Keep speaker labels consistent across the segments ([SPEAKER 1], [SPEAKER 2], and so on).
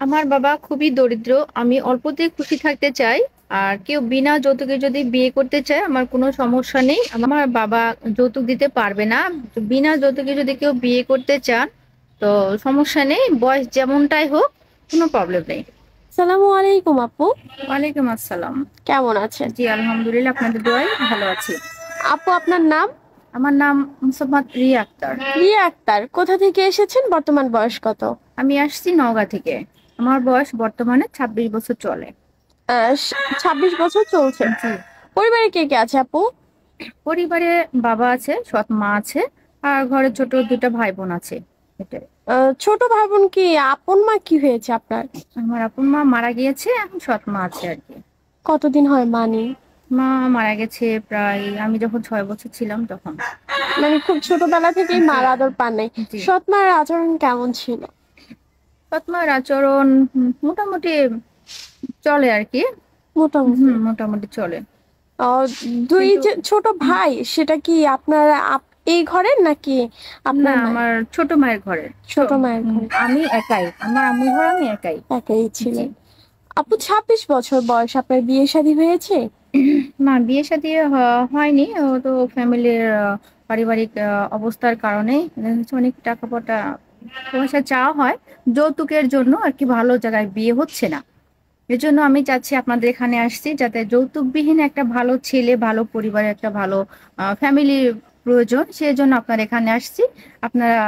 [SPEAKER 1] আমার বাবা খুবই দরিদ্র। আমি অল্পতেই খুশি থাকতে চাই। আর কেউ বিনা যৌতুকে যদি বিয়ে করতে চায় আমার কোনো সমস্যা নেই। আমার বাবা যৌতুক দিতে পারবে না। বিনা যৌতুকে যদি কেউ বিয়ে করতে চান তো সমস্যা নেই, বয়স যেমনটাই হোক, কোনো প্রবলেম নেই।
[SPEAKER 2] সালামু আলাইকুম আপু।
[SPEAKER 1] ওয়ালাইকুম আসসালাম।
[SPEAKER 2] কেমন আছেন?
[SPEAKER 1] জি আলহামদুলিল্লাহ, আপনাদের দোয়ায় ভালো আছি।
[SPEAKER 2] আপু, আপনার নাম?
[SPEAKER 1] আমার নাম মুসাম্মদ রিয়া আক্তার।
[SPEAKER 2] রিয়া আক্তার। কোথা থেকে এসেছেন? বর্তমান বয়স কত?
[SPEAKER 1] আমি আসছি নওগাঁ থেকে। আমার বয়স বর্তমানে 26 বছর চলে।
[SPEAKER 2] 26 বছর চলছে।
[SPEAKER 1] জি।
[SPEAKER 2] পরিবারে কে কে আছে আপু?
[SPEAKER 1] পরিবারে বাবা আছে, সৎ মা আছে, আর ঘরে ছোট দুটো ভাই বোন আছে। এটাই।
[SPEAKER 2] ছোট ভাই বোন কি? আপন মা কি হয়েছে আপনার?
[SPEAKER 1] আমার আপন মা মারা গিয়েছে, এখন সৎ মা আছে আর কি।
[SPEAKER 2] কতদিন হয় মানি?
[SPEAKER 1] মা মারা গেছে প্রায় আমি যখন 6 বছর ছিলাম তখন।
[SPEAKER 2] মানে খুব ছোটবেলা থেকেই
[SPEAKER 1] জি।
[SPEAKER 2] মার আদর পান নাই।
[SPEAKER 1] জি।
[SPEAKER 2] সৎ মার আচরণ কেমন ছিল?
[SPEAKER 1] সৎ মার আচরণ মোটামুটি চলে আর কি।
[SPEAKER 2] মোটামুটি।
[SPEAKER 1] মোটামুটি চলে।
[SPEAKER 2] আহ, দুই
[SPEAKER 1] কিন্তু
[SPEAKER 2] যে ছোট ভাই, সেটা কি আপনার এই ঘরের নাকি
[SPEAKER 1] না,
[SPEAKER 2] আপনার মায়ের?
[SPEAKER 1] আমার ছোট মায়ের ঘরে।
[SPEAKER 2] ছোট মায়ের ঘরে
[SPEAKER 1] আমি একাই, আমার আম্মুর ঘর আমি একাই।
[SPEAKER 2] একাই
[SPEAKER 1] জি।
[SPEAKER 2] ছিলেন? আপু, 26 বছর বয়স, আপনার বিয়ে শাদী হয়েছে?
[SPEAKER 1] না, বিয়ে শাদী হয়নি। ও তো ফ্যামিলির পারিবারিক অবস্থার কারণে অনেক টাকা পয়সা চাওয়া হয় যৌতুকের জন্য আর কি, ভালো জায়গায় বিয়ে হচ্ছে না। এর জন্য আমি চাচ্ছি আপনাদের এখানে আসছি, যাতে যৌতুকবিহীন একটা ভালো ছেলে, ভালো পরিবারের একটা ভালো ফ্যামিলির প্রয়োজন, সেই জন্য আপনার এখানে আসছি। আপনারা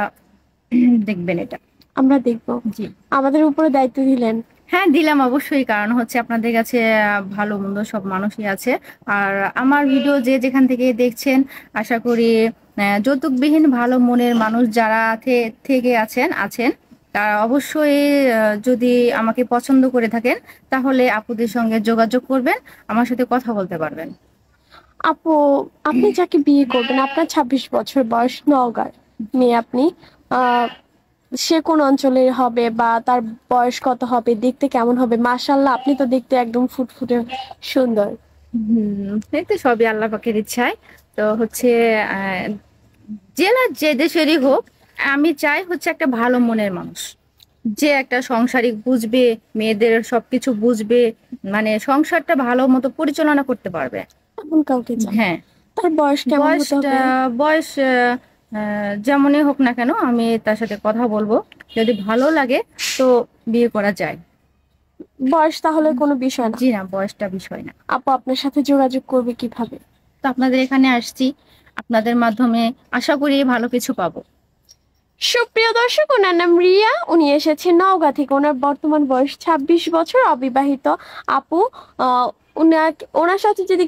[SPEAKER 1] দেখবেন এটা।
[SPEAKER 2] আমরা দেখব।
[SPEAKER 1] জি।
[SPEAKER 2] আমাদের উপরে দায়িত্ব দিলেন।
[SPEAKER 1] হ্যাঁ দিলাম অবশ্যই, কারণ হচ্ছে আপনাদের কাছে ভালো মন্দ সব মানুষই আছে। আর আমার ভিডিও যে যেখান থেকে দেখছেন, আশা করি যৌতুকবিহীন ভালো মনের মানুষ যারা থেকে আছেন তারা অবশ্যই যদি আমাকে পছন্দ করে থাকেন তাহলে আপুদের সঙ্গে যোগাযোগ করবেন, আমার সাথে কথা বলতে পারবেন।
[SPEAKER 2] আপু, আপনি যাকে বিয়ে করবেন, আপনার 26 বছর বয়স, নওগাঁর মেয়ে আপনি। আহ সে কোন অঞ্চলের হবে বা তার বয়স কত হবে, দেখতে কেমন হবে? মাশাআল্লাহ, আপনি তো দেখতে একদম ফুটফুটে সুন্দর।
[SPEAKER 1] এই তো সবই আল্লাহ পাকের ইচ্ছায়। তো হচ্ছে আহ, জেলা যে দেশেরই হোক, আমি চাই হচ্ছে একটা ভালো মনের মানুষ, যে একটা সংসারিক বুঝবে, মেয়েদের সবকিছু বুঝবে, মানে সংসারটা ভালো মতো পরিচালনা করতে পারবে।
[SPEAKER 2] এমন কাউকে চান?
[SPEAKER 1] হ্যাঁ।
[SPEAKER 2] তার বয়স কেমন হতে
[SPEAKER 1] বয়সটা
[SPEAKER 2] হবে?
[SPEAKER 1] বয়স যেমনই হোক না কেন, আমি তার সাথে কথা বলবো, যদি ভালো লাগে তো বিয়ে করা যায়।
[SPEAKER 2] বয়স তাহলে কোনো বিষয় না।
[SPEAKER 1] জি না, বয়সটা বিষয় না।
[SPEAKER 2] আপু, আপনার সাথে যোগাযোগ করবে কিভাবে?
[SPEAKER 1] তো আপনাদের এখানে আসছি, আপনাদের মাধ্যমে আশা করি ভালো কিছু পাবো।
[SPEAKER 2] সুপ্রিয় দর্শক, ওনার নাম রিয়া। উনি এসেছেন নওগাঁ থেকে। ওনার বর্তমান বয়স 26 বছর, অবিবাহিত। আপু, ওনার সাথে যদি